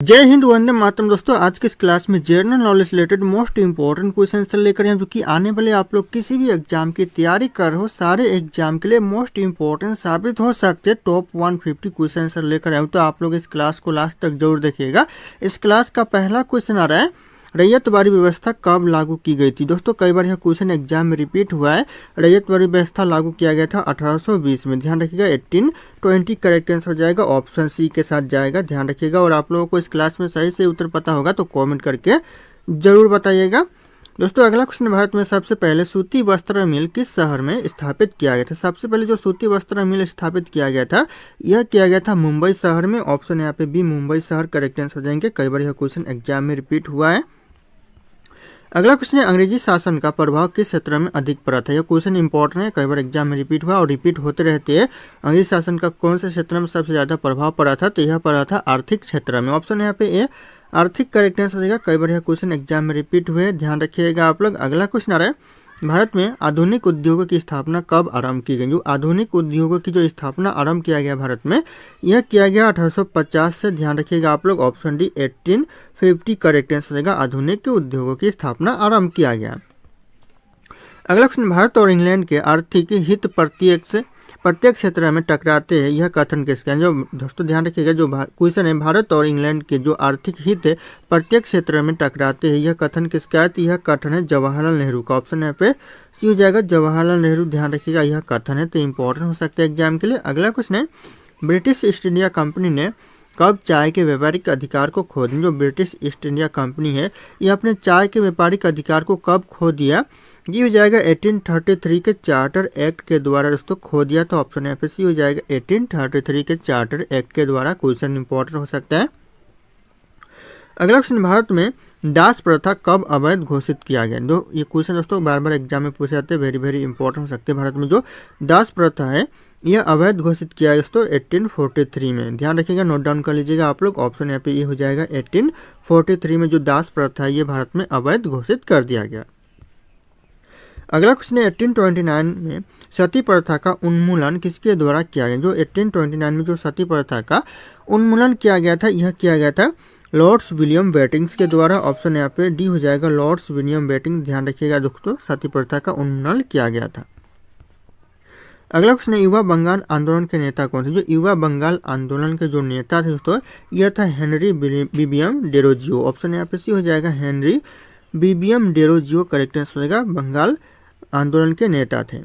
जय हिंद, वंदे मातरम। दोस्तों, आज के इस क्लास में general knowledge related most important question लेकर हैं, जो कि आने वाले आप लोग किसी भी एग्जाम की तैयारी कर रहे हो, सारे एग्जाम के लिए मोस्ट इंपॉर्टेंट साबित हो सकते हैं। टॉप 150 क्वेश्चन लेकर आए, तो आप लोग इस क्लास को लास्ट तक जरूर देखिएगा। इस क्लास का पहला क्वेश्चन आ रहा है, रैयतवाड़ी व्यवस्था कब लागू की गई थी। दोस्तों, कई बार यह क्वेश्चन एग्जाम में रिपीट हुआ है। रैयतवाड़ी व्यवस्था लागू किया गया था 1820 में। ध्यान रखिएगा, 1820 करेक्ट आंसर हो जाएगा, ऑप्शन सी के साथ जाएगा। ध्यान रखिएगा, और आप लोगों को इस क्लास में सही से उत्तर पता होगा तो कमेंट करके जरूर बताइएगा। दोस्तों, अगला क्वेश्चन, भारत में सबसे पहले सूती वस्त्र मिल किस शहर में स्थापित किया गया था। सबसे पहले जो सूती वस्त्र मिल स्थापित किया गया था, यह किया गया था मुंबई शहर में। ऑप्शन यहाँ पे बी, मुंबई शहर करेक्ट आंसर हो जाएंगे। कई बार यह क्वेश्चन एग्जाम में रिपीट हुआ है। अगला क्वेश्चन है, अंग्रेजी शासन का प्रभाव किस क्षेत्र में अधिक पड़ा था। यह क्वेश्चन इंपॉर्टेंट है, कई बार एग्जाम में रिपीट हुआ और रिपीट होते रहते हैं। अंग्रेजी शासन का कौन से क्षेत्र में सबसे ज्यादा प्रभाव पड़ा था, तो यह पड़ा था आर्थिक क्षेत्र में। ऑप्शन यहाँ पे ए, आर्थिक करेक्ट आंसर हो जाएगा। कई बार यह क्वेश्चन एग्जाम में रिपीट हुए, ध्यान रखिएगा आप लोग। अगला क्वेश्चन आ रहा है, भारत में आधुनिक उद्योगों की स्थापना कब आरंभ की गई। जो आधुनिक उद्योगों की जो स्थापना आरंभ किया गया भारत में, यह किया गया 1850 से। ध्यान रखिएगा आप लोग, ऑप्शन डी 1850 करेक्ट आंसर रहेगा। आधुनिक उद्योगों की स्थापना आरंभ किया गया। अगला क्वेश्चन, भारत और इंग्लैंड के आर्थिक हित प्रत्येक क्षेत्र में टकराते हैं, यह कथन किसका है। जो दोस्तों ध्यान रखिएगा, जो क्वेश्चन है, भारत और इंग्लैंड के जो आर्थिक हित है प्रत्येक क्षेत्र में टकराते हैं, यह कथन किसका है, तो यह कथन है जवाहरलाल नेहरू का। ऑप्शन यहाँ पे सी हो जाएगा, जवाहरलाल नेहरू। ध्यान रखिएगा, यह कथन है, तो इंपॉर्टेंट हो सकता है एग्जाम के लिए। अगला क्वेश्चन है, ब्रिटिश ईस्ट इंडिया कंपनी ने कब चाय के व्यापारिक अधिकार को खो दिया। जो ब्रिटिश ईस्ट इंडिया कंपनी है, यह अपने चाय के व्यापारिक अधिकार को कब खो दिया, ये हो जाएगा 1833 के चार्टर एक्ट के द्वारा दोस्तों खो दिया। तो ऑप्शन यहाँ पे सी हो जाएगा, 1833 के चार्टर एक्ट के द्वारा। क्वेश्चन इंपॉर्टेंट हो सकता है। अगला क्वेश्चन, भारत में दास प्रथा कब अवैध घोषित किया गया। दो ये क्वेश्चन दोस्तों बार बार एग्जाम में पूछे जाते हैं, वेरी वेरी इंपॉर्टेंट हो सकते हैं। भारत में जो दास प्रथा है, यह अवैध घोषित किया गया दोस्तों 1843 में। ध्यान रखिएगा, नोट डाउन कर लीजिएगा आप लोग। ऑप्शन यहाँ पे ये हो जाएगा, 1843 में जो दास प्रथा है, ये भारत में अवैध घोषित कर दिया गया। अगला क्वेश्चन है, 1829 में सती प्रथा का उन्मूलन किसके द्वारा किया गया। जो 1829 में जो सती प्रथा का उन्मूलन किया गया था, यह किया गया था लॉर्ड्स विलियम बेटिंग्स के द्वारा। ऑप्शन यहाँ पे डी हो जाएगा, लॉर्ड्स विलियम बेटिंग। ध्यान रखिएगा दोस्तों, सती प्रथा का उन्मूलन किया गया था। अगला क्वेश्चन है, युवा बंगाल आंदोलन के नेता कौन थे। जो युवा बंगाल आंदोलन के जो नेता थे दोस्तों, यह था हेनरी बीबीएम डेरोजियो। ऑप्शन यहाँ पे सी हो जाएगा, Henry BBM Derozio correct answer हो जाएगा। बंगाल आंदोलन के नेता थे।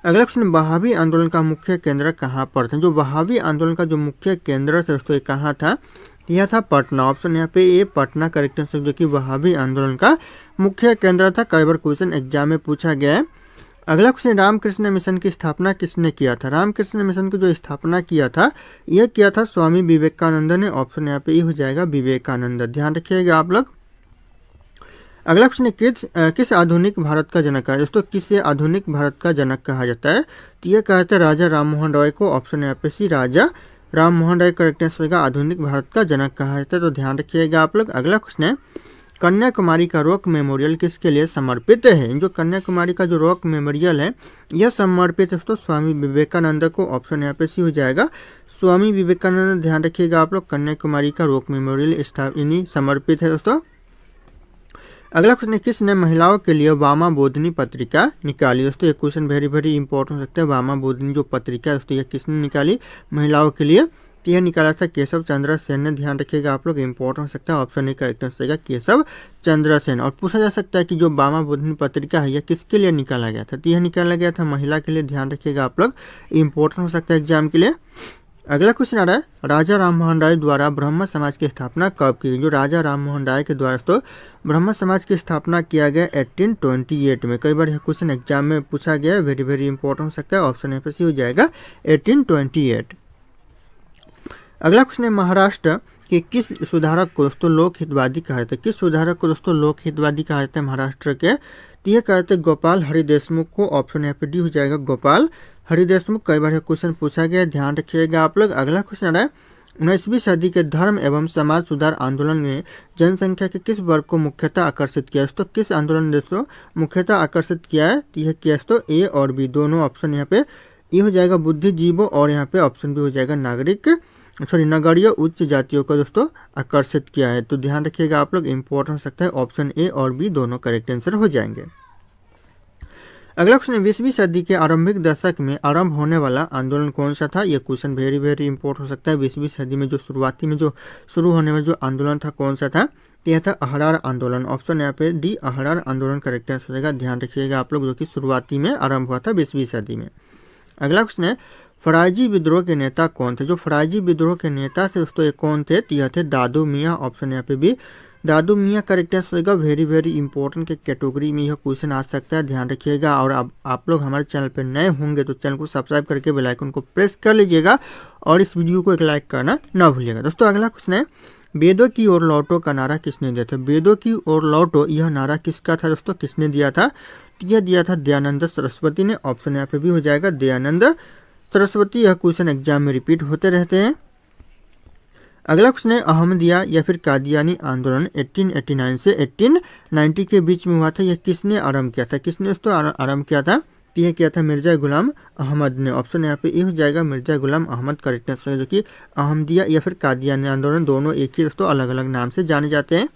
अगला क्वेश्चन, बहावी आंदोलन का मुख्य केंद्र कहाँ पर था। जो बहावी आंदोलन का जो मुख्य केंद्र था दोस्तों, कहाँ था, यह था पटना। ऑप्शन यहाँ पे ए, पटना करेक्ट आंसर, जो कि बहावी आंदोलन का मुख्य केंद्र था। कई बार क्वेश्चन एग्जाम में पूछा गया है। अगला क्वेश्चन, रामकृष्ण मिशन की स्थापना किसने किया था। रामकृष्ण मिशन की जो स्थापना किया था, यह किया था स्वामी विवेकानंद ने। ऑप्शन यहाँ पे ये हो जाएगा, विवेकानंद। ध्यान रखिएगा आप लोग। अगला क्वेश्चन, किस आधुनिक भारत का जनक है। दोस्तों, किसे आधुनिक भारत का जनक कहा जाता है, तो यह कहा जाता है राजा राम मोहन रॉय को। ऑप्शन यहाँ पे सी, राजा राम मोहन रॉय करेक्ट आंसर होगा। आधुनिक भारत का जनक कहा जाता है, तो ध्यान रखिएगा आप लोग। अगला क्वेश्चन है, कन्याकुमारी का रॉक मेमोरियल किसके लिए समर्पित है। जो कन्याकुमारी का जो रॉक मेमोरियल है, यह समर्पित है दोस्तों स्वामी विवेकानंद को। ऑप्शन यहाँ पे सी हो जाएगा, स्वामी विवेकानंद। ध्यान रखिएगा आप लोग, कन्याकुमारी का रॉक मेमोरियल समर्पित है दोस्तों। अगला क्वेश्चन, किसने महिलाओं के लिए वामा बोधिनी पत्रिका निकाली। दोस्तों, ये क्वेश्चन वेरी वेरी इंपॉर्टेंट हो सकता है। वामा बोधिनी जो पत्रिका है दोस्तों, यह किसने निकाली महिलाओं के लिए, तो यह निकाला था केशव चंद्र सेन ने। ध्यान रखिएगा आप लोग, इंपॉर्टेंट हो सकता है। ऑप्शन ए करेक्ट आंसर रहेगा, केशव चंद्र सेन। और पूछा जा सकता है कि जो वामा बोधिनी पत्रिका है, यह किसके लिए निकाला गया था, तो यह निकाला गया था महिला के लिए। ध्यान रखिएगा आप लोग, इंपॉर्टेंट हो सकता है एग्जाम के लिए। अगला क्वेश्चन आ रहा है, राजा राम मोहन राय द्वारा ब्रह्म समाज की स्थापना कब की गई। जो राजा राम मोहन राय के द्वारा तो ब्रह्म समाज की स्थापना किया गया 1828 में। कई बार यह क्वेश्चन एग्जाम में पूछा गया है, वेरी वेरी इंपॉर्टेंट हो सकता है। ऑप्शन यहाँ पे सी हो जाएगा, 1828। अगला क्वेश्चन है, महाराष्ट्र के किस सुधारक को दोस्तों लोक हितवादी कहा जाता है। किस सुधारक को दोस्तों लोक हितवादी कहा जाता है महाराष्ट्र के, तो यह कहते हैं गोपाल हरि देशमुख को। ऑप्शन यहाँ पे डी हो जाएगा, गोपाल हरि देशमुख। कई बार यह क्वेश्चन पूछा गया, ध्यान रखिएगा आप लोग। अगला क्वेश्चन है, 19वीं सदी के धर्म एवं समाज सुधार आंदोलन ने जनसंख्या के किस वर्ग को मुख्यतः आकर्षित किया। तो किस आंदोलन ने दोस्तों मुख्यतः आकर्षित किया है, तो यह किया दोस्तों ए और बी दोनों। ऑप्शन यहाँ पे ये हो जाएगा बुद्धिजीवों, और यहाँ पे ऑप्शन बी हो जाएगा नागरिक नगरीय उच्च जातियों को दोस्तों आकर्षित किया है। तो ध्यान रखिएगा आप लोग, इंपॉर्टेंट हो सकता है ऑप्शन ए और बी दोनों करेक्ट आंसर हो जाएंगे। अगला क्वेश्चन है 20वीं सदी के आरंभिक दशक में आरंभ होने वाला आंदोलन कौन सा था। यह क्वेश्चन वेरी वेरी इंपॉर्टेंट हो सकता है। 20वीं सदी में जो शुरुआती में जो शुरू होने वाला जो आंदोलन था कौन सा था, यह था अहरार आंदोलन। ऑप्शन यहाँ पे डी अहरार आंदोलन करेक्ट आंसर हो जाएगा। ध्यान रखिएगा आप लोग, जो कि शुरुआती में आरंभ हुआ था 20वीं सदी में। अगला क्वेश्चन है फराजी विद्रोह के नेता कौन थे। जो फराजी विद्रोह के नेता थे दोस्तों ये कौन थे, यह थे दादू मियाँ। ऑप्शन यहाँ पे भी दादू मियाँ करेक्ट आंसर होगा। वेरी वेरी इंपॉर्टेंट के कैटेगरी में यह क्वेश्चन आ सकता है, ध्यान रखिएगा। और अब आप लोग हमारे चैनल पर नए होंगे तो चैनल को सब्सक्राइब करके बेल आइकन को प्रेस कर लीजिएगा और इस वीडियो को एक लाइक करना ना भूलिएगा। दोस्तों अगला क्वेश्चन है वेदों की ओर लौटो का नारा किसने दिया था। वेदों की ओर लौटो यह नारा किसका था दोस्तों, किसने दिया था, यह दिया था दयानंद सरस्वती ने। ऑप्शन यहाँ पे भी हो जाएगा दयानंद सरस्वती। यह क्वेश्चन एग्जाम में रिपीट होते रहते हैं। अगला क्वेश्चन है अहमदिया या फिर कादियानी आंदोलन 1889 से 1890 के बीच में हुआ था। यह किसने आरंभ किया था, किसने दोस्तों आरंभ किया था, यह किया था मिर्जा गुलाम अहमद ने। ऑप्शन यहाँ पे ये हो जाएगा मिर्जा गुलाम अहमद करेक्ट आंसर है, जो कि अहमदिया या फिर कादियानी आंदोलन दोनों एक ही दोस्तों अलग अलग नाम से जाने जाते हैं।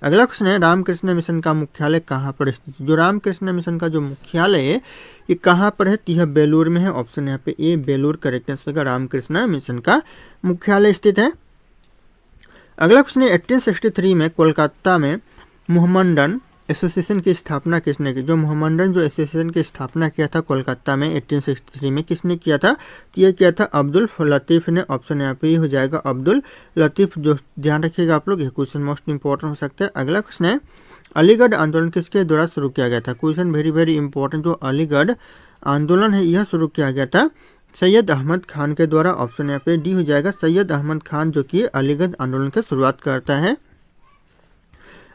अगला क्वेश्चन है रामकृष्ण मिशन का मुख्यालय कहाँ पर स्थित है। जो रामकृष्ण मिशन का जो मुख्यालय है ये कहाँ पर है, यह बेलूर में है। ऑप्शन यहाँ पे ए बेलूर करेक्ट आंसर होगा। रामकृष्ण मिशन का मुख्यालय स्थित है। अगला क्वेश्चन है 1863 में कोलकाता में मोहम्मडन एसोसिएशन की स्थापना किसने की। जो मोहम्मडन जो एसोसिएशन की स्थापना किया था कोलकाता में 1863 में, किसने किया था, यह किया था अब्दुल लतीफ़ ने। ऑप्शन यहाँ पे हो जाएगा अब्दुल लतीफ़। जो ध्यान रखिएगा आप लोग, यह क्वेश्चन मोस्ट इंपॉर्टेंट हो सकता है। अगला क्वेश्चन है अलीगढ़ आंदोलन किसके द्वारा शुरू किया गया था। Question very very important. जो अलीगढ़ आंदोलन है यह शुरू किया गया था सैयद अहमद खान के द्वारा। ऑप्शन यहाँ पे डी हो जाएगा सैयद अहमद खान, जो कि अलीगढ़ आंदोलन की शुरुआत करता है।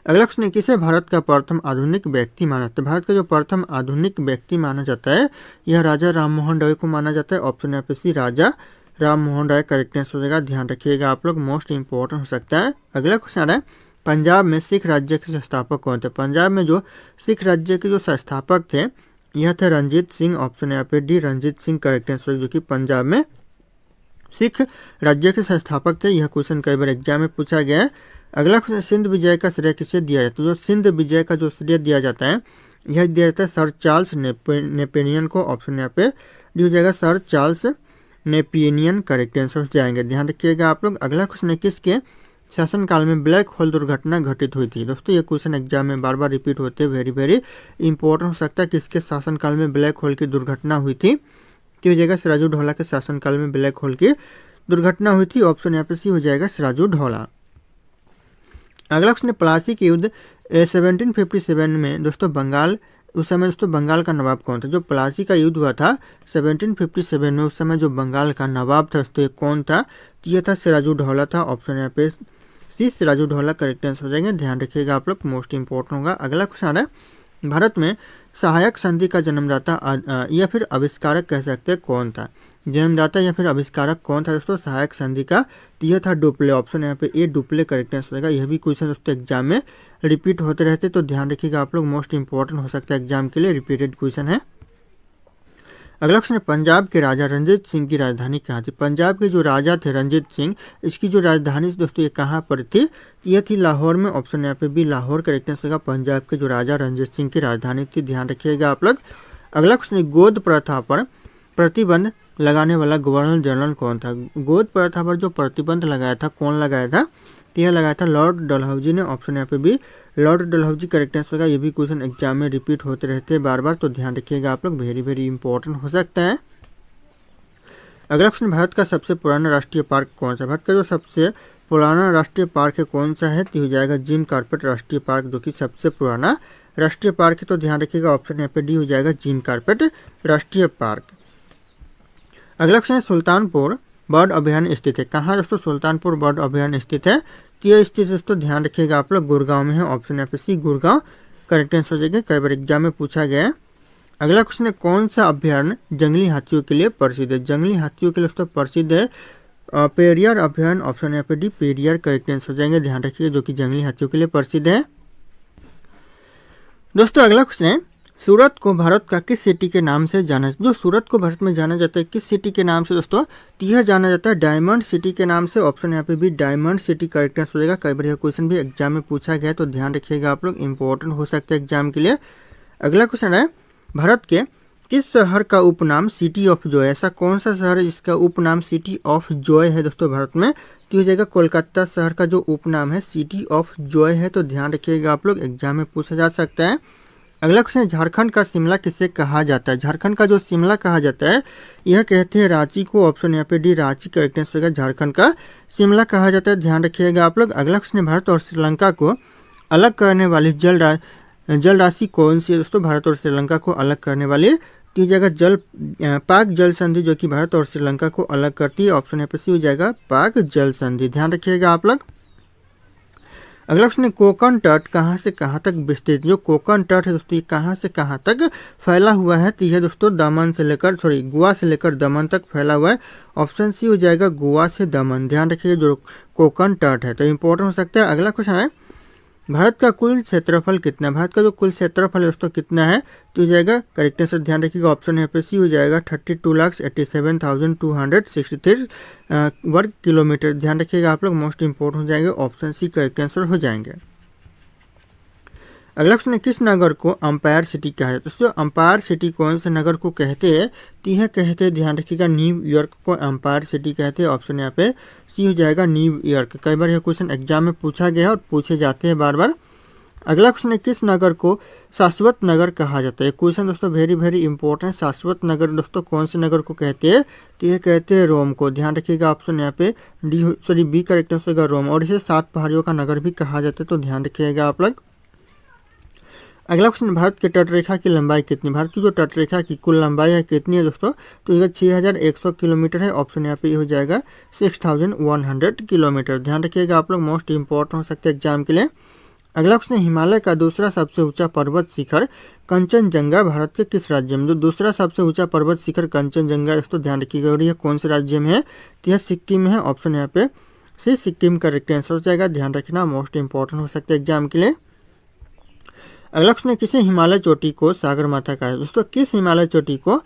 अगला क्वेश्चन है किसे भारत का प्रथम आधुनिक व्यक्ति माना जाता है। भारत का जो प्रथम आधुनिक व्यक्ति माना जाता है यह राजा राम मोहन राय को माना जाता है। ऑप्शन यहाँ पे सी राजा राम मोहन राय करेक्ट आंसर हो जाएगा। ध्यान रखिएगा आप लोग, मोस्ट इंपॉर्टेंट हो सकता है। अगला क्वेश्चन आ रहा है पंजाब में सिख राज्य के संस्थापक कौन थे। पंजाब में जो सिख राज्य के जो संस्थापक थे यह थे रंजीत सिंह। ऑप्शन यहाँ पे D Ranjit Singh correct answer, जो कि पंजाब में सिख राज्य के संस्थापक थे। यह क्वेश्चन कई बार एग्जाम में पूछा गया है। अगला क्वेश्चन सिंध विजय का श्रेय किसे दिया जाता है। जो सिंध विजय का जो श्रेय दिया जाता है यह दिया जाता है सर चार्ल्स नेपोलियन को। ऑप्शन यहाँ पे डी हो जाएगा sir Charles Napoleon correct answer हो जाएंगे। ध्यान रखिएगा आप लोग। अगला क्वेश्चन है किसके शासनकाल में ब्लैक होल दुर्घटना घटित हुई थी। दोस्तों ये क्वेश्चन एग्जाम में बार बार रिपीट होते हैं, वेरी वेरी इंपॉर्टेंट हो सकता है। किसके शासनकाल में ब्लैक होल की दुर्घटना हुई थी, तो हो जाएगा सिराजुद्दौला के शासनकाल में ब्लैक होल की दुर्घटना हुई थी। ऑप्शन यहाँ पे सी हो जाएगा सिराजुद्दौला। अगला क्वेश्चन प्लासी के युद्ध 1757 में दोस्तों बंगाल, उस समय दोस्तों बंगाल का नवाब कौन था। जो प्लासी का युद्ध हुआ था 1757 में, उस समय जो बंगाल का नवाब था दोस्तों कौन था, यह था सिराजुद्दौला था। ऑप्शन यहाँ पे सी सिराजुद्दौला करेक्ट आंसर हो जाएंगे। ध्यान रखिएगा आप लोग, मोस्ट इंपॉर्टेंट होगा। अगला क्वेश्चन आ रहा है भारत में सहायक संधि का जन्मदाता या फिर आविष्कारक कह सकते हैं कौन था। जन्मदाता या फिर आविष्कारक कौन था दोस्तों सहायक संधि का, यह था डुप्ले। ऑप्शन यहाँ पे ए डुप्ले करेक्ट आंसर होगा। यह भी क्वेश्चन दोस्तों एग्जाम में रिपीट होते रहते, तो ध्यान रखिएगा आप लोग, मोस्ट इंपॉर्टेंट हो सकता है एग्जाम के लिए, रिपीटेड क्वेश्चन है। अगला क्वेश्चन है पंजाब के राजा रंजीत सिंह की राजधानी कहाँ थी। पंजाब के जो राजा थे रंजीत सिंह, इसकी जो राजधानी दोस्तों ये कहाँ पर थी, यह थी लाहौर में। ऑप्शन यहाँ पे भी लाहौर करेक्ट आंसर होगा। पंजाब के जो राजा रंजीत सिंह की राजधानी थी, ध्यान रखिएगा आप लोग। अगला क्वेश्चन है गोद प्रथा पर प्रतिबंध लगाने वाला गवर्नर जनरल कौन था। गोद प्रथा पर जो प्रतिबंध लगाया था कौन लगाया था, यह लगाया था लॉर्ड डलहौजी ने। ऑप्शन यहाँ पे भी लॉर्ड डलहौजी करेक्ट आंसर होगा। ये भी क्वेश्चन एग्जाम में रिपीट होते रहते हैं बार बार, तो ध्यान रखिएगा आप लोग, वेरी वेरी इंपॉर्टेंट हो सकता है। अगला क्वेश्चन भारत का सबसे पुराना राष्ट्रीय पार्क कौन सा। भारत का जो सबसे पुराना राष्ट्रीय पार्क है कौन सा है, तो हो जाएगा जिम कॉर्बेट राष्ट्रीय पार्क, जो कि सबसे पुराना राष्ट्रीय पार्क है। तो ध्यान रखिएगा ऑप्शन यहाँ पे डी हो जाएगा जिम कॉर्बेट राष्ट्रीय पार्क। अगला क्वेश्चन है सुल्तानपुर बर्ड अभयारण्य स्थित है कहाँ दोस्तों। सुल्तानपुर बर्ड अभयारण्य स्थित है, तो यह स्थित दोस्तों ध्यान रखिएगा आप लोग गुड़गांव में है। ऑप्शन यहाँ पे सी गुड़गांव करेक्ट आंसर हो जाएगा, कई बार एग्जाम में पूछा गया है। अगला क्वेश्चन है कौन सा अभयारण्य जंगली हाथियों के लिए प्रसिद्ध है। जंगली हाथियों के लिए दोस्तों प्रसिद्ध है पेरियार अभयारण्य। ऑप्शन यहाँ पे डी पेरियार करेक्ट आंसर हो जाएंगे। ध्यान रखिए जो कि जंगली हाथियों के लिए प्रसिद्ध है। दोस्तों अगला क्वेश्चन है सूरत को भारत का किस सिटी के नाम से जाना, जो सूरत को भारत में जाना जाता है किस सिटी के नाम से दोस्तों, तो यह जाना जाता है डायमंड सिटी के नाम से। ऑप्शन यहाँ पे भी डायमंड सिटी करेक्ट आंसर हो जाएगा। कई बार यह क्वेश्चन भी एग्जाम में पूछा गया है, तो ध्यान रखिएगा आप लोग, इंपॉर्टेंट हो सकता है एग्जाम के लिए। अगला क्वेश्चन है, भारत के किस शहर का उपनाम सिटी ऑफ जॉय, ऐसा कौन सा शहर है जिसका उपनाम सिटी ऑफ जॉय है दोस्तों भारत में, तो हो जाएगा कोलकाता शहर का जो उपनाम है सिटी ऑफ जॉय है। तो ध्यान रखिएगा आप लोग, एग्जाम में पूछा जा सकता है। अगला क्वेश्चन, झारखंड का शिमला किसे कहा जाता है, झारखंड का जो शिमला कहा जाता है यह कहते हैं रांची को। ऑप्शन यहाँ पे डी रांची करेक्ट आंसर होगा, झारखंड का शिमला कहा जाता है। ध्यान रखिएगा आप लोग। अगला क्वेश्चन है, भारत और श्रीलंका को अलग करने वाली जल राशि कौन सी है दोस्तों, भारत और श्रीलंका को अलग करने वाली की जगह पाक जल संधि जो कि भारत और श्रीलंका को अलग करती है। ऑप्शन यहाँ पे सी हो जाएगा पाक जल संधि। ध्यान रखिएगा आप लोग। अगला क्वेश्चन है, कोकण तट कहाँ से कहाँ तक विस्तृत, जो कोकण तट है दोस्तों ये कहाँ से कहाँ तक फैला हुआ है, तो यह दोस्तों दमन से लेकर गोवा से लेकर दमन तक फैला हुआ है। ऑप्शन सी हो जाएगा गोवा से दमन। ध्यान रखिएगा जो कोकण तट है तो इंपॉर्टेंट हो सकता है। अगला क्वेश्चन है, भारत का कुल क्षेत्रफल कितना है, भारत का जो कुल क्षेत्रफल है दोस्तों कितना है, तो हो जाएगा करेक्ट आंसर ध्यान रखिएगा ऑप्शन यहाँ पे सी हो जाएगा 32,87,263 वर्ग किलोमीटर। ध्यान रखिएगा आप लोग, मोस्ट इंपोर्टेंट हो जाएंगे, ऑप्शन सी करेक्ट आंसर हो जाएंगे। अगला क्वेश्चन है, किस नगर को अंपायर सिटी कहा है, दोस्तों अंपायर सिटी कौन से नगर को कहते हैं, तो यह कहते हैं ध्यान रखिएगा न्यूयॉर्क को अंपायर सिटी कहते हैं। ऑप्शन यहाँ पे सी हो जाएगा न्यूयॉर्क। कई बार यह क्वेश्चन एग्जाम में पूछा गया है और पूछे जाते हैं बार बार। अगला क्वेश्चन है, किस नगर को शाश्वत नगर कहा जाता है, क्वेश्चन दोस्तों वेरी इंपॉर्टेंट। शाश्वत नगर दोस्तों कौन से नगर को कहते हैं, तो यह कहते हैं रोम को। ध्यान रखिएगा ऑप्शन यहाँ पे बी करेक्ट आंसर होगा रोम। और इसे 7 पहाड़ियों का नगर भी कहा जाता है, तो ध्यान रखिएगा आप लोग। अगला क्वेश्चन, भारत के तटरेखा की लंबाई कितनी, भारत की जो तटरेखा की कुल लंबाई है कितनी है दोस्तों, तो यह 6100 किलोमीटर है। ऑप्शन यहाँ पे हो जाएगा 6100 किलोमीटर। ध्यान रखिएगा आप लोग, मोस्ट इंपॉर्टेंट हो सकते हैं एग्जाम के लिए। अगला क्वेश्चन, हिमालय का दूसरा सबसे ऊंचा पर्वत शिखर कंचनजंगा भारत के किस राज्य में, जो दूसरा सबसे ऊंचा पर्वत शिखर कंचनजंगा दोस्तों ध्यान रखिएगा और यह कौन से राज्य में है, तो यह सिक्किम में है। ऑप्शन यहाँ पे सी सिक्किम का करेक्ट आंसर हो जाएगा। ध्यान रखना, मोस्ट इंपॉर्टेंट हो सकते हैं एग्जाम के लिए। अगला क्वेश्चन है, किसी हिमालय चोटी को सागरमाथा कहा है, दोस्तों किस हिमालय चोटी को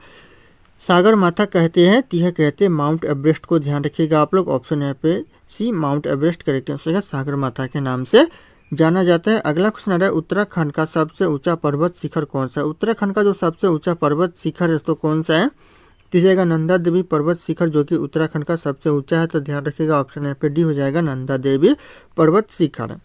सागरमाथा कहते हैं, तो यह कहते हैं माउंट एवरेस्ट को। ध्यान रखिएगा आप लोग, ऑप्शन यहाँ पे सी माउंट एवरेस्ट करेक्ट आंसर है, सागरमाथा के नाम से जाना जाता है। अगला क्वेश्चन है, उत्तराखंड का सबसे ऊंचा पर्वत शिखर कौन सा है, उत्तराखंड का जो सबसे ऊंचा पर्वत शिखर है तो कौन सा है, तो जाएगा नंदा देवी पर्वत शिखर जो कि उत्तराखंड का सबसे ऊंचा है। तो ध्यान रखिएगा ऑप्शन यहाँ पे डी हो जाएगा नंदा देवी पर्वत शिखर।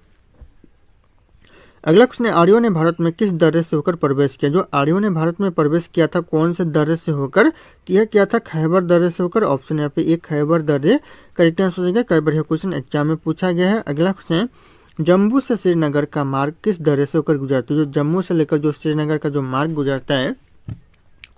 अगला क्वेश्चन है, आर्यों ने भारत में किस दर्रे से होकर प्रवेश किया, जो आर्यों ने भारत में प्रवेश किया था कौन से दर्रे से होकर, यह किया था खैबर दर्रे से होकर। ऑप्शन यहाँ पे एक खैबर दर्रे करेक्ट आंसर हो जाएगा। कई बार यह क्वेश्चन एग्जाम में पूछा गया है। अगला क्वेश्चन है, जम्मू से श्रीनगर का मार्ग किस दर्रे से होकर गुजरता है, जो जम्मू से लेकर जो श्रीनगर का जो मार्ग गुजरता है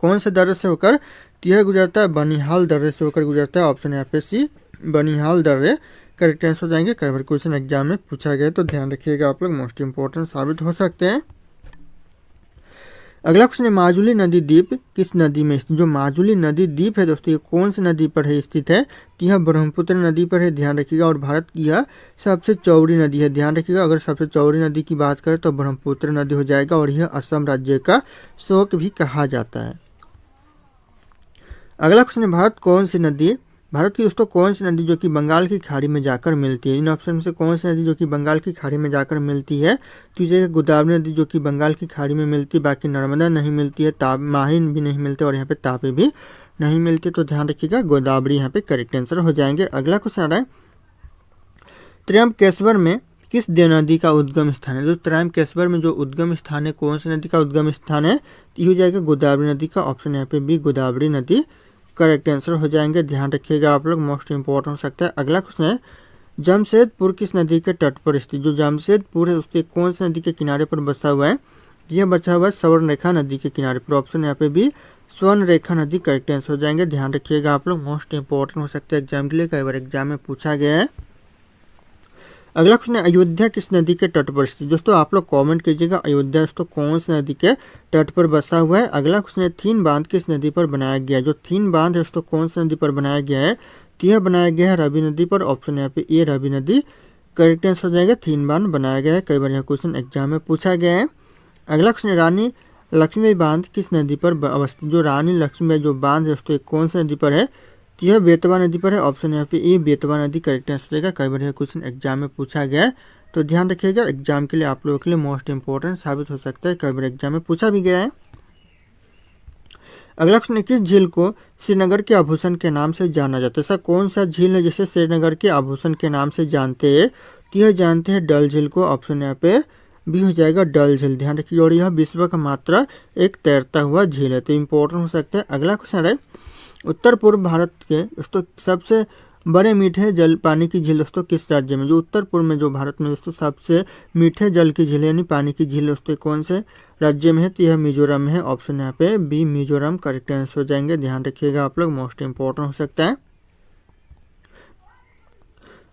कौन से दर्रे से होकर, यह गुजरता है बनिहाल दर्रे से होकर गुजरता है। ऑप्शन यहाँ पे सी बनिहाल दर्रे करेक्ट आंसर हो जाएंगे। कई बार क्वेश्चन एग्जाम में पूछा गया तो ध्यान रखिएगा आप लोग, मोस्ट इंपॉर्टेंट साबित हो सकते हैं। अगला क्वेश्चन है, माजुली नदी द्वीप किस नदी में स्थित, जो माजुली नदी द्वीप है दोस्तों ये कौन सी नदी पर है स्थित है, तो यह ब्रह्मपुत्र नदी पर है। ध्यान रखिएगा, और भारत की यह सबसे चौड़ी नदी है। ध्यान रखिएगा, अगर सबसे चौड़ी नदी की बात करें तो ब्रह्मपुत्र नदी हो जाएगा, और यह असम राज्य का शोक भी कहा जाता है। अगला क्वेश्चन है, भारत की दोस्तों कौन सी नदी जो कि बंगाल की खाड़ी में जाकर मिलती है, इन ऑप्शन से कौन सी नदी जो कि बंगाल की खाड़ी में जाकर मिलती है, तो ये गोदावरी नदी जो कि बंगाल की खाड़ी में मिलती है, बाकी नर्मदा नहीं मिलती है, माहिन भी नहीं मिलते और यहाँ पे तापी भी नहीं मिलती। तो ध्यान रखिएगा गोदावरी यहाँ पे करेक्ट आंसर हो जाएंगे। अगला क्वेश्चन आ रहा है, त्र्यंबकेश्वर में किस नदी का उद्गम स्थान है, जो त्र्यंबकेश्वर में जो उद्गम स्थान है कौन सी नदी का उद्गम स्थान है, तो ये हो जाएगा गोदावरी नदी का। ऑप्शन यहाँ पे भी गोदावरी नदी करेक्ट आंसर हो जाएंगे। ध्यान रखिएगा आप लोग, मोस्ट इंपॉर्टेंट हो सकता है। अगला क्वेश्चन है, जमशेदपुर किस नदी के तट पर स्थित, जो जमशेदपुर है उसके कौन सी नदी के किनारे पर बसा हुआ है, यह बचा हुआ है स्वर्णरेखा नदी के किनारे पर। ऑप्शन यहाँ पे भी स्वर्णरेखा नदी करेक्ट आंसर हो जाएंगे। ध्यान रखिएगा आप लोग, मोस्ट इंपॉर्टेंट हो सकते हैं एग्जाम के लिए, कई बार एग्जाम में पूछा गया है। अगला क्वेश्चन है, अयोध्या किस नदी के तट पर स्थित, दोस्तों आप लोग कमेंट कीजिएगा अयोध्या दोस्तों कौन सी नदी के तट पर बसा हुआ है। अगला क्वेश्चन है, थीन बांध किस नदी पर बनाया गया है, जो थीन बांध है दोस्तों कौन सी नदी पर बनाया गया है, तो यह बनाया गया है रवि नदी पर। ऑप्शन यहाँ पे ए रवि नदी करेक्ट आंसर हो जाएगा, थीन बांध बनाया गया है। कई बार यह क्वेश्चन एग्जाम में पूछा गया है। अगला क्वेश्चन है, रानी लक्ष्मीबाई बांध किस नदी पर अवस्थित? जो रानी लक्ष्मीबाई जो बांध है दोस्तों कौन सी नदी पर है? तो यह बेतवा नदी पर है। ऑप्शन यहाँ पे ए बेतवा नदी करेक्ट आंसर रहेगा। कई बार यह क्वेश्चन एग्जाम में पूछा गया है, तो ध्यान रखिएगा, एग्जाम के लिए आप लोगों के लिए मोस्ट इंपॉर्टेंट साबित हो सकता है, कई बार एग्जाम में पूछा भी गया है। अगला क्वेश्चन, किस झील को श्रीनगर के आभूषण के नाम से जाना जाता है? ऐसा कौन सा झील है जिसे श्रीनगर के आभूषण के नाम से जानते हैं? तो यह जानते हैं डल झील को। ऑप्शन यहाँ पे बी हो जाएगा डल झील, ध्यान रखिए। और यह विश्व का मात्र एक तैरता हुआ झील है, तो इंपॉर्टेंट हो सकता है। अगला क्वेश्चन है, उत्तर पूर्व भारत के दोस्तों सबसे बड़े मीठे जल पानी की झील दोस्तों किस राज्य में? जो उत्तर पूर्व में जो भारत में दोस्तों सबसे मीठे जल की झील यानी पानी की झील दोस्तों कौन से राज्य में है? तो यह मिजोरम में है। ऑप्शन यहाँ पे बी मिजोरम करेक्ट आंसर हो जाएंगे, ध्यान रखिएगा आप लोग, मोस्ट इंपॉर्टेंट हो सकता है।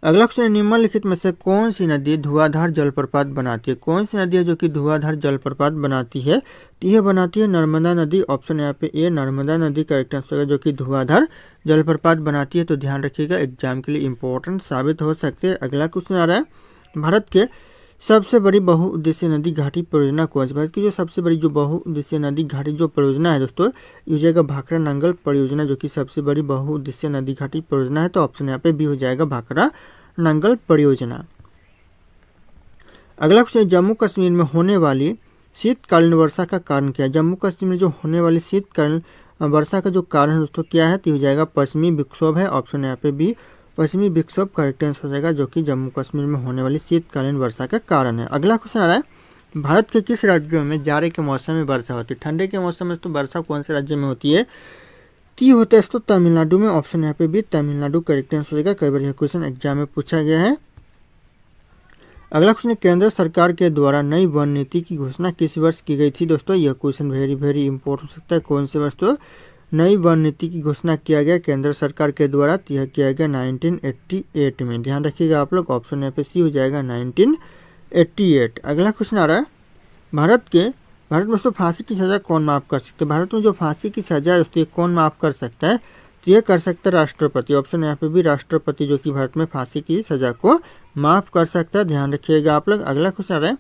अगला क्वेश्चन, निम्नलिखित में से कौन सी नदी धुआंधार जलप्रपात बनाती है? कौन सी नदी है जो कि धुआंधार जलप्रपात बनाती है? तो यह बनाती है नर्मदा नदी। ऑप्शन यहाँ पे ए नर्मदा नदी करेक्ट आंसर है, जो कि धुआंधार जलप्रपात बनाती है, तो ध्यान रखिएगा, एग्जाम के लिए इंपॉर्टेंट साबित हो सकते हैं। अगला क्वेश्चन आ रहा है, भारत के सबसे बड़ी बहुउद्देशीय नदी घाटी परियोजना कौन सी? भारत की जो सबसे बड़ी जो बहुउद्देशीय नदी घाटी जो परियोजना है दोस्तों, ये हो जाएगा भाखड़ा नंगल परियोजना, जो कि सबसे बड़ी बहुउद्देशीय नदी घाटी परियोजना है, तो ऑप्शन यहाँ पे बी हो जाएगा भाखड़ा नंगल परियोजना। अगला क्वेश्चन, जम्मू कश्मीर में होने वाली शीतकालीन वर्षा का कारण क्या है? जम्मू कश्मीर में जो होने वाली शीतकालीन वर्षा का जो कारण है दोस्तों क्या है? तो हो जाएगा पश्चिमी विक्षोभ है। ऑप्शन यहाँ पे बी पश्चिमी विक्षोभ करेक्ट आंसर हो जाएगा, जो कि जम्मू कश्मीर में होने वाली शीतकालीन वर्षा का कारण है। अगला क्वेश्चन आ रहा है, भारत के किस राज्यों में जाड़े के मौसम में वर्षा होती है? ठंडे के मौसम में तो वर्षा कौन से राज्य में होती है? ती होता है तो तमिलनाडु में। ऑप्शन यहाँ पे भी तमिलनाडु करेक्ट आंसर होगा, कई बार यह क्वेश्चन एग्जाम में पूछा गया है। अगला क्वेश्चन, केंद्र सरकार के द्वारा नई वन नीति की घोषणा किस वर्ष की गई थी? दोस्तों यह क्वेश्चन वेरी इंपॉर्टेंट हो सकता है, कौन से वर्ष तो नई वन नीति की घोषणा किया गया केंद्र सरकार के द्वारा? यह किया गया 1988 में, ध्यान रखिएगा आप लोग, ऑप्शन यहाँ पे सी हो जाएगा 1988। अगला क्वेश्चन आ रहा है, भारत में दोस्तों फांसी की सजा कौन माफ कर सकता है? भारत में जो फांसी की सजा है दोस्तों कौन माफ कर सकता है? तो यह कर सकता है राष्ट्रपति। ऑप्शन यहाँ पे भी राष्ट्रपति, जो कि भारत में फांसी की सजा को माफ कर सकता है, ध्यान रखिएगा आप लोग। अगला क्वेश्चन आ रहा है,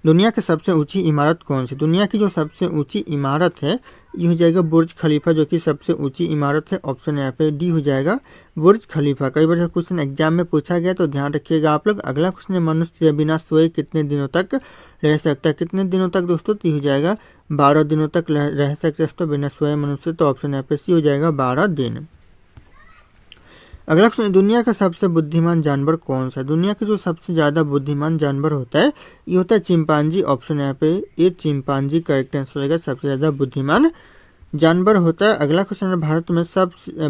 दुनिया की सबसे ऊंची इमारत कौन सी? दुनिया की जो सबसे ऊंची इमारत है ये हो जाएगा बुर्ज खलीफा, जो कि सबसे ऊंची इमारत है। ऑप्शन यहाँ पे डी हो जाएगा बुर्ज खलीफा। कई बार क्वेश्चन एग्जाम में पूछा गया, तो ध्यान रखिएगा आप लोग। अगला क्वेश्चन है, मनुष्य बिना सोए कितने दिनों तक रह सकता है? कितने दिनों तक दोस्तों? तो हो जाएगा 12 दिनों तक रह सकते हैं दोस्तों बिना सोए मनुष्य, तो ऑप्शन यहाँ पे सी हो जाएगा 12 दिन। अगला क्वेश्चन, दुनिया का सबसे बुद्धिमान जानवर कौन सा है? दुनिया का जो सबसे ज्यादा बुद्धिमान जानवर होता है ये होता है चिंपांजी। ऑप्शन यहाँ पे ए चिंपांजी करेक्ट आंसर रहेगा, सबसे ज्यादा बुद्धिमान जानवर होता है। अगला क्वेश्चन है,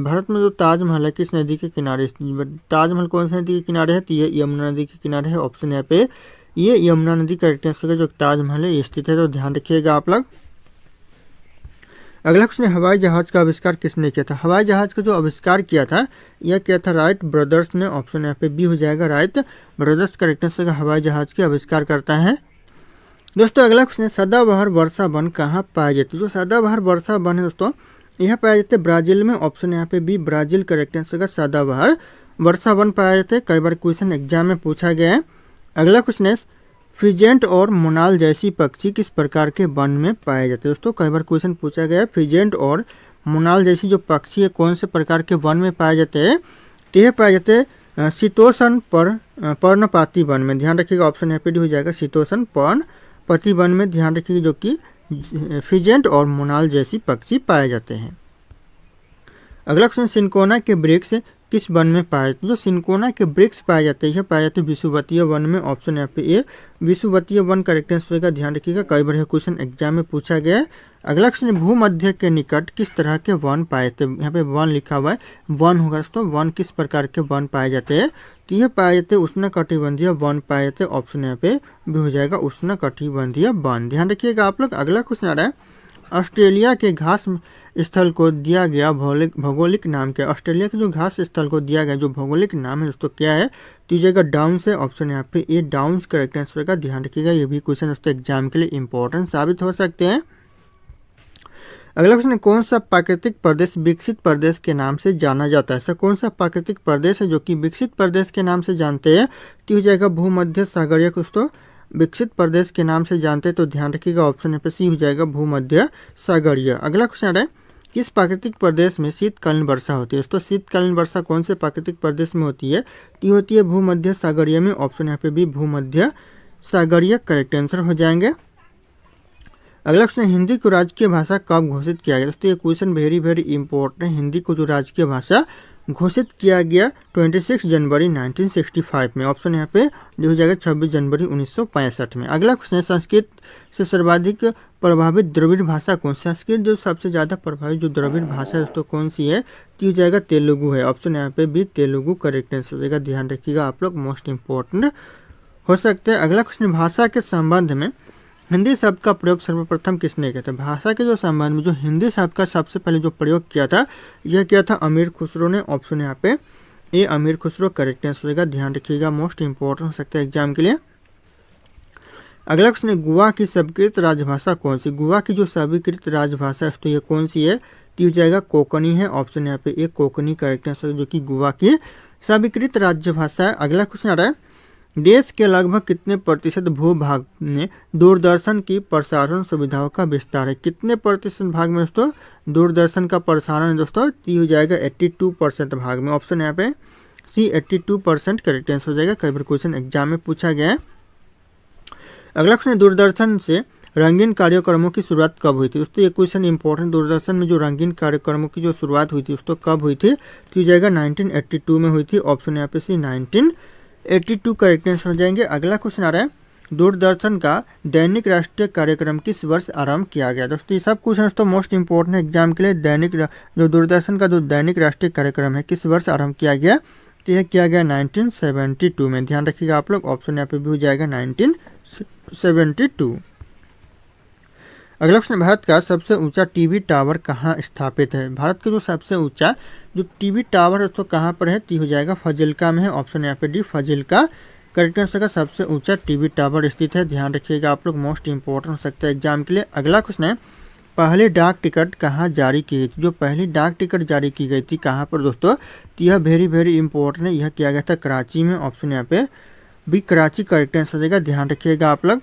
भारत में जो ताजमहल है किस नदी के किनारे? ताजमहल कौन सी नदी के किनारे है? तो ये यमुना नदी के किनारे है। ऑप्शन यहाँ पे ये यमुना नदी करेक्ट आंसर है, जो ताजमहल है स्थित है, तो ध्यान रखिएगा आप लोग। अगला क्वेश्चन, हवाई जहाज का आविष्कार किसने किया था? हवाई जहाज का जो आविष्कार किया था यह किया था राइट ब्रदर्स ने। ऑप्शन यहाँ पे बी हो जाएगा राइट ब्रदर्स करेक्ट आंसर हवाई जहाज के आविष्कार करता है। दोस्तों अगला क्वेश्चन, सदाबहार वर्षा वन कहाँ पाए जाते? जो सदाबहार वर्षा वन है दोस्तों यह पाए जाते ब्राजील में। ऑप्शन यहाँ पे बी ब्राजील करेक्ट आंसर का सदाबहार वर्षा वन पाए जाते। कई बार क्वेश्चन एग्जाम में पूछा गया है। अगला क्वेश्चन है, फिजेंट और मोनाल जैसी पक्षी किस प्रकार के वन में पाए जाते हैं? दोस्तों कई बार क्वेश्चन पूछा गया है, फिजेंट और मोनाल जैसी जो पक्षी है कौन से प्रकार के वन में पाए जाते हैं? तो यह पाए जाते हैं शीतोष्ण पर्णपाती वन में, ध्यान रखिएगा। ऑप्शन यहाँ पे डी हो जाएगा शीतोष्ण पर्णपाती वन में, ध्यान रखिएगा, जो कि फिजेंट और मोनाल जैसी पक्षी पाए जाते हैं। अगला क्वेश्चन, सिनकोना के वृक्ष किस वन में पाए जाते? जो सिनकोना के वृक्ष पाए जाते हैं पाए जाते विषुवतीय वन में। ऑप्शन यहाँ पे ए विषुवतीय वन करेक्ट आंसर का, ध्यान रखिएगा, कई बार यह क्वेश्चन एग्जाम में पूछा गया है। अगला क्वेश्चन, भूमध्य के निकट किस तरह के वन पाए जाते? यहाँ पे वन लिखा हुआ है, वन होगा दोस्तों, वन किस प्रकार के वन पाए जाते हैं? तो यह पाए जाते उष्णकटिबंधीय वन पाए जाते। ऑप्शन यहाँ पे भी हो जाएगा उष्णकटिबंधीय वन, ध्यान रखिएगा आप लोग। अगला क्वेश्चन आ रहा है, ऑस्ट्रेलिया के घास स्थल को दिया गया भौगोलिक नाम क्या है? ऑस्ट्रेलिया के जो घास स्थल को दिया गया जो भौगोलिक नाम है दोस्तों क्या है? तो जगह डाउन्स है। ऑप्शन यहाँ पे ए डाउन्स करेक्ट आंसर का, ध्यान रखिएगा, ये भी क्वेश्चन दोस्तों एग्जाम के लिए इंपॉर्टेंट साबित हो सकते हैं। अगला क्वेश्चन, कौन सा प्राकृतिक प्रदेश विकसित प्रदेश के नाम से जाना जाता है? ऐसा कौन सा प्राकृतिक प्रदेश है जो कि विकसित प्रदेश के नाम से जानते हैं? तो हो जाएगा भूमध्य सागरीय दोस्तों विकसित प्रदेश के नाम से जानते हैं तो ध्यान रखिएगा ऑप्शन यहाँ पे सी हो जाएगा भूमध्य सागरीय। अगला क्वेश्चन है किस प्राकृतिक प्रदेश में शीतकालीन वर्षा होती है। दोस्तों शीतकालीन वर्षा कौन से प्राकृतिक प्रदेश में होती है, ये होती है भूमध्य सागरीय में। ऑप्शन यहाँ पे भी भूमध्य सागरीय करेक्ट आंसर हो जाएंगे। अगला क्वेश्चन हिंदी को राजकीय भाषा कब घोषित किया गया। दोस्तों ये क्वेश्चन वेरी वेरी इंपॉर्टेंट है। हिंदी को जो राजकीय भाषा घोषित किया गया 26 जनवरी 1965 में। ऑप्शन यहाँ पे हो जाएगा 26 जनवरी 1965 में। अगला क्वेश्चन संस्कृत से सर्वाधिक प्रभावित द्रविड़ भाषा कौन सी। संस्कृत जो सबसे ज़्यादा प्रभावित जो द्रविड़ भाषा है दोस्तों कौन सी है, तो हो जाएगा तेलुगु है। ऑप्शन यहाँ पे भी तेलुगु करेक्ट आंसर हो जाएगा। ध्यान रखिएगा आप लोग, मोस्ट इंपॉर्टेंट हो सकते हैं। अगला क्वेश्चन भाषा के संबंध में हिंदी शब्द का प्रयोग सर्वप्रथम किसने किया था। भाषा के जो संबंध में जो हिंदी शब्द का सबसे पहले जो प्रयोग किया था यह किया था अमीर खुसरो ने। ऑप्शन यहाँ पे ए अमीर खुसरो करेक्ट आंसर होगा। ध्यान रखिएगा, मोस्ट इंपॉर्टेंट हो सकता है एग्जाम के लिए। अगला क्वेश्चन है गोवा की स्वीकृत राजभाषा कौन सी। गोवा की जो स्वीकृत राजभाषा है तो ये कौन सी है, तो हो जाएगा कोंकणी है। ऑप्शन यहाँ पे ए कोंकणी करेक्ट आंसर जो कि गोवा की स्वीकृत राजभाषा है। अगला क्वेश्चन आ रहा है देश के लगभग कितने प्रतिशत भूभाग में दूरदर्शन की प्रसारण सुविधाओं का विस्तार है। कितने प्रतिशत भाग में दोस्तों दूरदर्शन का प्रसारण है दोस्तों, तो हो जाएगा 82% भाग में। ऑप्शन यहाँ पे सी 82% करेक्ट आंसर हो जाएगा। कई बार क्वेश्चन एग्जाम में पूछा गया है। अगला क्वेश्चन दूरदर्शन से रंगीन कार्यक्रमों की शुरुआत कब हुई थी। दोस्तों ये क्वेश्चन इंपॉर्टेंट, दूरदर्शन में जो रंगीन कार्यक्रमों की जो शुरुआत हुई थी दोस्तों कब हुई थी, तो हो जाएगा 1982 में हुई थी। ऑप्शन यहाँ पे सी 1982 करेक्ट आंसर हो जाएंगे। अगला क्वेश्चन आ रहा है दूरदर्शन का दैनिक राष्ट्रीय कार्यक्रम किस वर्ष आरंभ किया गया। दोस्तों ये सब क्वेश्चन तो मोस्ट इंपॉर्टेंट है एग्जाम के लिए। दैनिक जो दूरदर्शन का जो दैनिक राष्ट्रीय कार्यक्रम है किस वर्ष आरंभ किया गया, तो यह किया गया 1972 में। ध्यान रखिएगा आप लोग, ऑप्शन यहाँ पे भी हो जाएगा 1972। अगला क्वेश्चन भारत का सबसे ऊंचा टीवी टावर कहाँ स्थापित है। भारत का जो सबसे ऊंचा जो टीवी टावर है तो कहाँ पर है, तो हो जाएगा फाजिल्का में है। ऑप्शन यहाँ पे डी फाजिल्का करेक्ट आंसर का सबसे ऊंचा टीवी टावर स्थित है। ध्यान रखिएगा आप लोग, मोस्ट इंपॉर्टेंट हो सकता है एग्जाम के लिए। अगला क्वेश्चन है पहली डाक टिकट कहाँ जारी की गई थी। जो पहली डाक टिकट जारी की गई थी कहाँ पर दोस्तों, तो यह वेरी वेरी इंपॉर्टेंट है। यह किया गया था कराची में। ऑप्शन यहाँ पे बी कराची करेक्ट आंसर हो जाएगा। ध्यान रखिएगा आप लोग।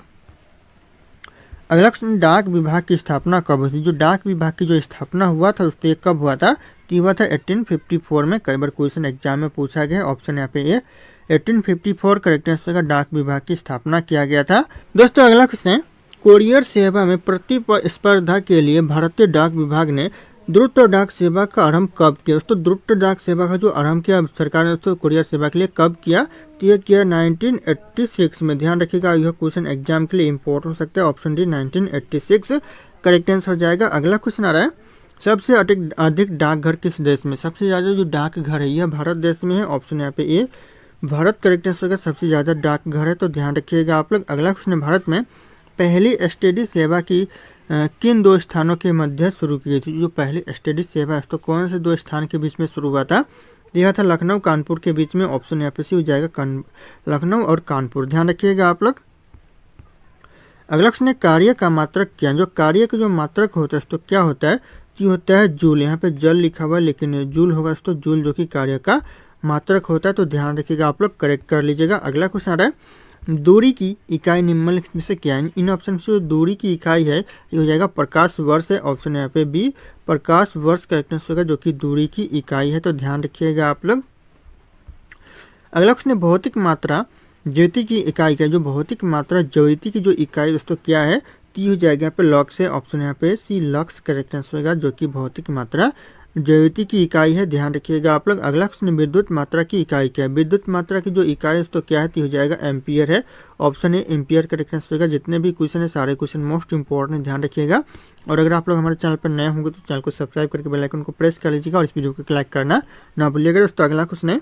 अगला क्वेश्चन डाक विभाग की स्थापना कब हुई थी। जो डाक विभाग की जो स्थापना हुआ था उसको ये कब हुआ था, तो हुआ था 1854 में। कई बार क्वेश्चन एग्जाम में पूछा गया। ऑप्शन यहाँ पे ये 1854 करेक्ट आंसर का डाक विभाग की स्थापना किया गया था। दोस्तों अगला क्वेश्चन कोरियर सेवा में प्रतिस्पर्धा के लिए भारतीय डाक विभाग ने द्रुत डाक सेवा का आरंभ कब किया। दोस्तों द्रुत डाक सेवा का जो आरंभ किया सरकार ने दोस्तों कोरियर सेवा के लिए कब किया, तो यह किया 1986 में। ध्यान रखिएगा यह क्वेश्चन एग्जाम के लिए इंपॉर्टेंट हो सकता है। ऑप्शन डी 1986 करेक्ट आंसर हो जाएगा। अगला क्वेश्चन आ रहा है सबसे अधिक डाकघर किस देश में। सबसे ज़्यादा जो डाकघर है यह भारत देश में है। ऑप्शन यहाँ पे ए भारत करेक्ट आंसर का सबसे ज़्यादा डाकघर है, तो ध्यान रखिएगा आप लोग। अगला क्वेश्चन भारत में पहली एसटीडी सेवा की किन दो स्थानों के मध्य शुरू की गई थी। जो पहली एसटीडी सेवा है तो कौन से दो स्थान के बीच में शुरू हुआ था, यह था लखनऊ कानपुर के बीच में। ऑप्शन यहाँ पे सी हो जाएगा लखनऊ और कानपुर। ध्यान रखिएगा आप लोग। अगला क्वेश्चन है कार्य का मात्रक क्या। जो कार्य का जो मात्रक होता है तो क्या होता है, तो होता है जूल। यहाँ पे जल लिखा हुआ है लेकिन जूल होगा तो जूल जो कि कार्य का मात्रक होता है, तो ध्यान रखिएगा आप लोग, करेक्ट कर लीजिएगा। अगला क्वेश्चन आ रहा है दूरी की इकाई निम्नलिखित में से क्या है। इन ऑप्शन से जो दूरी की इकाई है ये हो जाएगा प्रकाश वर्ष है। ऑप्शन यहाँ पे बी प्रकाश वर्ष करेक्ट आंसर होगा जो कि दूरी की इकाई है, तो ध्यान रखिएगा आप लोग। अगला क्वेश्चन है भौतिक मात्रा ज्योति की इकाई क्या है। जो भौतिक मात्रा ज्योति की जो इकाई दोस्तों क्या है, तो हो जाएगा यहाँ पे लक्स है। ऑप्शन यहाँ पे सी लक्स करेक्ट आंसर होगा जो कि भौतिक मात्रा ज्योति की इकाई है। ध्यान रखिएगा आप लोग। अगला क्वेश्चन विद्युत मात्रा की इकाई क्या है। विद्युत मात्रा की जो इकाई है तो क्या है, तो हो जाएगा एम्पियर है। Option A ampere correct answer होगा। जितने भी क्वेश्चन है सारे क्वेश्चन मोस्ट इंपॉर्टेंट, ध्यान रखिएगा। और अगर आप लोग हमारे चैनल पर नए होंगे तो चैनल को सब्सक्राइब करके बेल आइकन को प्रेस कर लीजिएगा और इस वीडियो को लाइक करना ना भूलिएगा दोस्तों। अगला क्वेश्चन है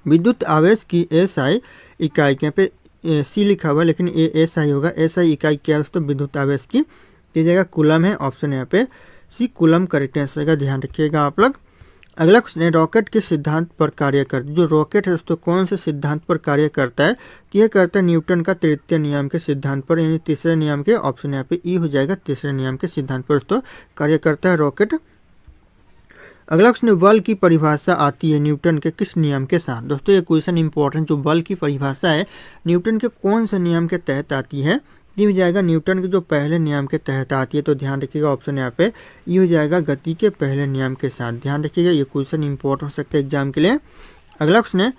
विद्युत आवेश की एसआई इकाई यहाँ पे सी लिखा हुआ है लेकिन ए एसआई होगा। एसआई इकाई क्या है दोस्तों विद्युत आवेश की, ये जगह कूलम है। ऑप्शन यहाँ पे सी कूलम करेक्ट आंसर का। ध्यान रखिएगा आप लोग। अगला क्वेश्चन है रॉकेट किस सिद्धांत पर कार्य करता है। जो रॉकेट है दोस्तों कौन से सिद्धांत पर कार्य करता है, तो यह करता है न्यूटन का तृतीय नियम के सिद्धांत पर, यानी तीसरे नियम के। ऑप्शन यहाँ पे ई हो जाएगा तीसरे नियम के सिद्धांत पर दोस्तों कार्य करता है रॉकेट। अगला क्वेश्चन, बल की परिभाषा आती है न्यूटन के किस नियम के साथ। दोस्तों ये क्वेश्चन इंपॉर्टेंट, जो बल की परिभाषा है न्यूटन के कौन से नियम के तहत आती है। ये हो जाएगा न्यूटन के जो पहले नियम के तहत आती है, तो ध्यान रखिएगा ऑप्शन यहाँ पे ये हो जाएगा गति के पहले नियम के साथ। ध्यान रखिएगा, ये क्वेश्चन इंपॉर्टेंट हो सकता है एग्जाम के लिए। अगला क्वेश्चन है,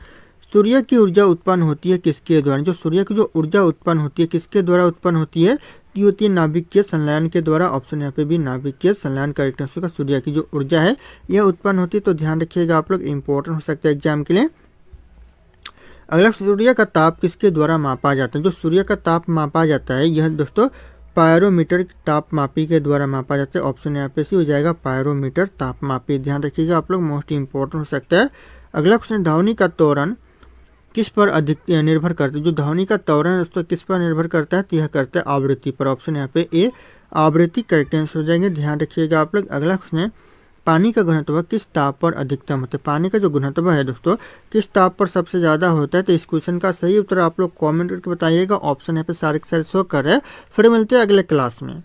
सूर्य की ऊर्जा उत्पन्न होती है किसके द्वारा। जो सूर्य की जो ऊर्जा उत्पन्न होती है किसके द्वारा उत्पन्न होती है, ये होती है नाभिकीय संलयन के द्वारा। ऑप्शन यहाँ पे भी नाभिकीय संलयन करेक्ट आंसर का। सूर्य की जो ऊर्जा है यह उत्पन्न होती है, तो ध्यान रखिएगा आप लोग, इंपॉर्टेंट हो सकता है एग्जाम के लिए। अगला, सूर्य का ताप किसके द्वारा मापा जाता है। जो सूर्य का ताप मापा जाता है यह दोस्तों पायरोमीटर तापमापी के द्वारा मापा जाता है। ऑप्शन यहाँ पे सी हो जाएगा, पायरोमीटर तापमापी। ध्यान रखिएगा आप लोग, मोस्ट इंपॉर्टेंट हो सकता है। अगला क्वेश्चन, ध्वनि का त्वरण किस पर अधिक निर्भर करता है। जो ध्वनि का त्वरण दोस्तों किस पर निर्भर करता है, तो यह करता है आवृत्ति पर। ऑप्शन यहाँ पे ए, आवृत्ति करेक्ट आंसर हो जाएंगे। ध्यान रखिएगा आप लोग। अगला क्वेश्चन है, पानी का घनत्व किस ताप पर अधिकतम होता है। पानी का जो घनत्व है दोस्तों किस ताप पर सबसे ज़्यादा होता है। तो इस क्वेश्चन का सही उत्तर आप लोग कमेंट करके बताइएगा। ऑप्शन यहाँ पे सारे के सारे शो कर रहे हैं। फिर मिलते हैं अगले क्लास में।